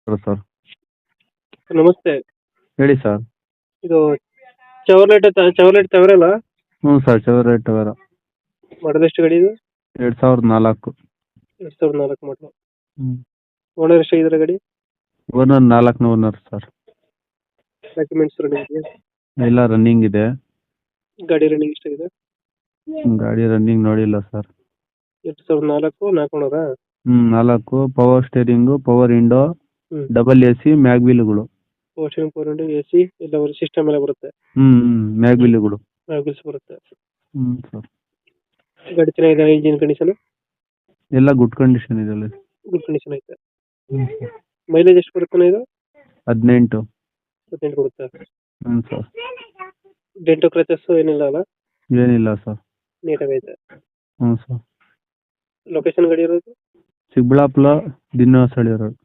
Sir. ನಮಸ್ತೆ. ಹೇಳಿ sir. ಇದು ಚವರ್ಲೆಟ್ ತವರಲ್ಲ. ಹ್ಞೂ ಸರ್, ಚೆವರ್ಲೆಟ್ ಟವೆರಾ. ಮಾಡಲ್ ಎಷ್ಟು ಗಾಡಿ ಇದು? 2004. 2004 ಮಾಡಲು. ಹ್ಞೂ. ಓನರ್ ಎಷ್ಟಾಗಿದ್ದಾರೆ ಗಾಡಿ? ಓನರ್ 4ನೇ ಓನರ್ ಸರ್. ಡಾಕ್ಯುಮೆಂಟ್ಸ್ ರನ್ನಿಂಗ್ ಇದೆಯಾ? ಎಲ್ಲ ರನ್ನಿಂಗ್ ಇದೆ. ಗಾಡಿ ರನ್ನಿಂಗ್ ಎಷ್ಟಾಗಿದೆ? ಗಾಡಿ ರನ್ನಿಂಗ್ ನೋಡಿಲ್ಲ ಸರ್. 2004 4 ಓನರಾ? 4 power steering, power window, double AC, ಮ್ಯಾಗ್ವಿಲ್ಗಳು. ವಾಷಿಂಗ್ ಪವರ್ ವಿಂಡೋ, AC ಎಲ್ಲ ಸಿಸ್ಟಮ್ ಎಲ್ಲ ಬರುತ್ತೆ. ಮ್ಯಾಗ್ವಿಲ್ಗಳು. ಮ್ಯಾಗ್ವಿಲ್ಸ್ ಬರುತ್ತೆ. ಸರ್. ಗಾಡಿ ಚೆನ್ನಾಗಿದೆ. ಇಂಜಿನ್ ಕಂಡೀಷನ್ ಎಲ್ಲ ಗುಡ್ ಕಂಡೀಷನ್ ಇದೆ. ಗುಡ್ ಕಂಡೀಷನ್ ಐತೆ. ಮೈಲೇಜ್ ಎಷ್ಟು ಬರುತ್ತೆ ಇದು? 18. 18 ಕೊಡುತ್ತೆ. ಸರ್. ಡೆಂಟೋ ಕ್ರಚಸ್ ಏನಿಲ್ಲ ಅಲ್ಲ? ಏನಿಲ್ಲ ಸರ್. ನೀಟಾಗೈತೆ. ಸರ್. ಲೊಕೇಶನ್ ಗಾಡಿ ಇರೋದು? ಚಿಕ್ಕಬಳ್ಳಾಪುರ, ದಿನ್ನಸಳ್ಳಿ ರೋಡ್.